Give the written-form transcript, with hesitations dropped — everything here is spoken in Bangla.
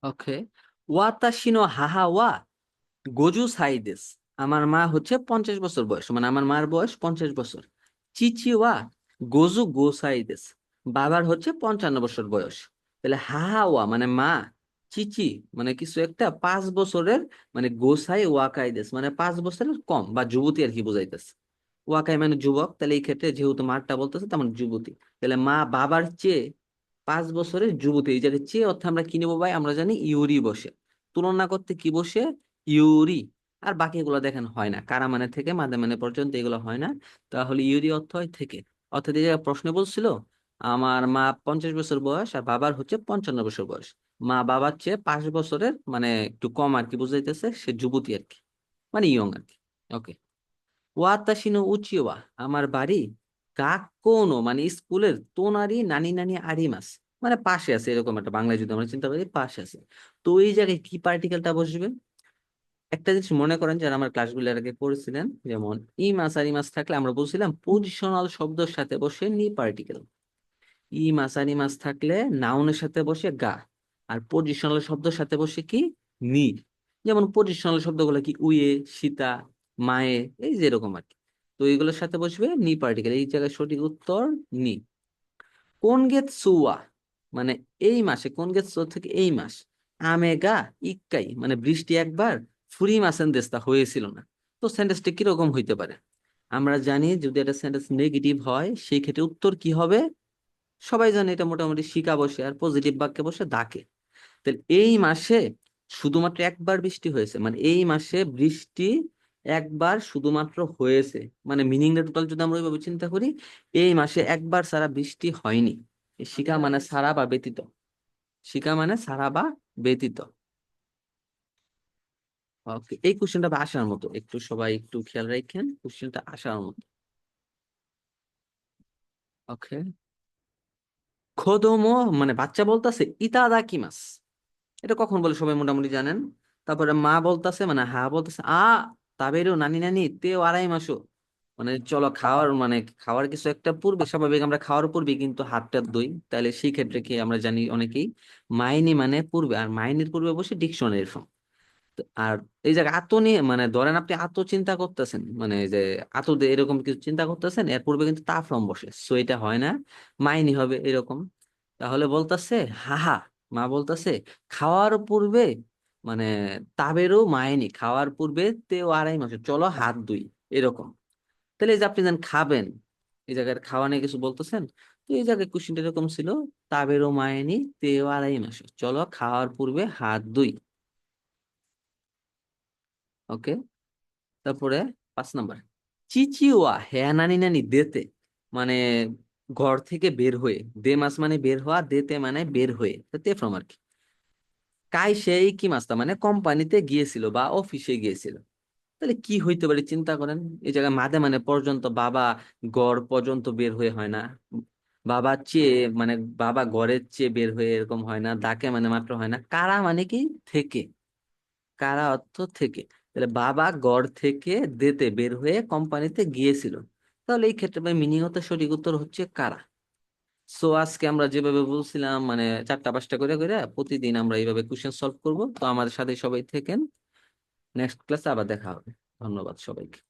ওকে। ওয়াতাশিনো হাহা ওয়া গোজু সাইদেস। আমার মা হচ্ছে 50 বছর বয়স, মানে আমার মার বয়স 50 বছর। চিচি ওয়া গোজু গোসাইদেস। বাবার হচ্ছে 55 বছর বয়স। তাহলে হাহা ওয়া মানে মা, চিচি মানে কিছু একটা 5 বছরের, মানে গোসাই ওয়াকাইদেস মানে 5 বছরের কম বা যুবতী আর কি বোঝাইতেছে। ওয়াকাই মানে যুবক, তাহলে এই ক্ষেত্রে যেহেতু মারটা বলতেছে তেমন যুবতী। তাহলে মা বাবার চেয়ে 5 বছরের যুবতী। এই জায়গায় চেয়ে অর্থে আমরা কি নেবো ভাই? আমরা জানি ইউরি বসে। তুলনা করতে কি বসে? ইউরি। আর বাকিগুলো দেখেন হয় না, কারা মানে থেকে মাদে মানে পর্যন্ত এগুলো হয় না। তাহলে ইউরি অর্থ হয় থেকে। অর্থাৎ এই জায়গায় প্রশ্ন বলছিল আমার মা 50 বছর বয়স আর বাবার হচ্ছে 55 বছর বয়স। মা বাবার চেয়ে 5 বছরের মানে একটু কম আর কি বুঝাইতেছে, সে যুবতী আর কি, মানে ইয়ং আর কি। ওকে। ওয়াতাশিনো উচিওয়া আমার বাড়ি গাক্কোনো মানে স্কুলের তোনারি নানি নানি আরিমাস, মানে পাশে আছে, এরকম একটা বাংলায় যদি আমরা চিন্তা করি পাশে আছে। তো এই জায়গায় কি পার্টিকেলটা বসবে? একটা জিনিস মনে করেন যারা আমার ক্লাসগুলো এর আগে পড়েছিলেন, যেমন ই মাস আর ই মাস থাকলে আমরা বলছিলাম পজিশনাল শব্দের সাথে বসে নি পার্টিকেল। ই মাস আর ই মাস থাকলে নাউনের সাথে বসে গা, আর পজিশনাল শব্দের সাথে বসে কি? নি। যেমন পজিশনাল শব্দগুলো কি? উয়ে, সীতা, মায়ে, এই যে এরকম আর কি। তো এইগুলোর সাথে বসবে নি পার্টিকেল। এই জায়গায় সঠিক উত্তর নি। কোন গেত সুয়া মানে এই মাসে, কোন গেত সু থেকে এই মাস। আমেগা ইক্কাই মানে বৃষ্টি একবার, ফুরি মাসেন দেস্তা হয়েছিল না। তো সেন্টেন্সটা কিরকম হইতে পারে? আমরা জানি যদি একটা সেন্টেন্স নেগেটিভ হয় সেই ক্ষেত্রে উত্তর কি হবে? সবাই জানে এটা মোটামুটি শিখা বসে, আর পজিটিভ বাক্যে বসে ডাকে। তাহলে এই মাসে শুধুমাত্র একবার বৃষ্টি হয়েছে, মানে এই মাসে বৃষ্টি একবার শুধুমাত্র হয়েছে, মানে মিনিংটা টোটাল যদি আমরা ওইভাবে চিন্তা করি, এই মাসে একবার সারা বৃষ্টি হয়নি। এই শিখা মানে সারা বা ব্যতীত। শিখা মানে সারা বা ব্যতীত। ওকে, এই কোশ্চেনটা আসার মতো, একটু সবাই একটু খেয়াল রাখেন, কোশ্চেনটা আসার মতো। ওকে। খোদোমো মানে বাচ্চা বলতেছে ইতাদাকিমাস, এটা কখন বলে সবাই মোটামুটি জানেন। তারপরে মা বলতেছে মানে হা বলতেছে তাবেরও নানি নানি তেও আড়াই মাসও, মানে চলো খাওয়ার, মানে খাওয়ার কিছু একটা পূর্বে, স্বাভাবিক আমরা খাওয়ার পূর্বে কিন্তু হাতটা ধুই, তাহলে সেই ক্ষেত্রে কি আমরা জানি অনেকেই মাইনি মানে পূর্বে, আর মাইনির পূর্বে বসে ডিকশনারি ফর্ম। আর এই জায়গায় আতো নিয়ে মানে ধরেন আপনি আতো চিন্তা করতেছেন, মানে এই যে আতো দিয়ে এরকম কিছু চিন্তা করতেছেন, এর পূর্বে কিন্তু তা ফর্ম বসে, সো এটা হয় না, মাইনি হবে এরকম। তাহলে বলতাছে হাহা, মা বলতাছে খাওয়ার পূর্বে, মানে তাবেরও মাইনি খাওয়ার পূর্বে তেও আড়াই মাসে চলো হাত ধুই, এরকম। তাহলে এই যে আপনি যেন খাবেন, এই জায়গায় খাওয়া নিয়ে কিছু বলতেছেন, তো এই জায়গায় কোশ্চেনটা এরকম ছিল, তাবেরও মাইনি তেও আড়াই মাসে চলো খাওয়ার পূর্বে হাত ধুই। ওকে। তারপরে 5 নাম্বার, চিচিওয়া হ্যাঁ নানি নানি দেতে, মানে ঘর থেকে বের হয়ে, দে মাস মানে বের হওয়া, দেতে মানে বের হয়ে, তে ফ্রম আর কি। কাই সেই কি মাসটা মানে কোম্পানিতে গিয়েছিল বা অফিসে গিয়েছিল। তাহলে কি হইতে পারে চিন্তা করেন। এই জায়গায় মাদে মানে পর্যন্ত, বাবা গড় পর্যন্ত বের হয়ে হয় না। বাবা চেয়ে মানে বাবা গড়ের চেয়ে বের হয়ে এরকম হয় না। ডাকে মানে মাত্র হয় না। কারা মানে কি? থেকে। কারা অর্থ থেকে। তাহলে বাবা গড় থেকে দেতে বের হয়ে কোম্পানিতে গিয়েছিল। তাহলে এই ক্ষেত্রে মিনিং হতে সঠিক উত্তর হচ্ছে কারা। সো আজকে আমরা যেভাবে বলছিলাম মানে 4টা 5টা করে করে প্রতিদিন আমরা এইভাবে কোশ্চেন সলভ করব। তো আমাদের সাথে সবাই থেকেন, নেক্সট ক্লাসে আবার দেখা হবে। ধন্যবাদ সবাইকে।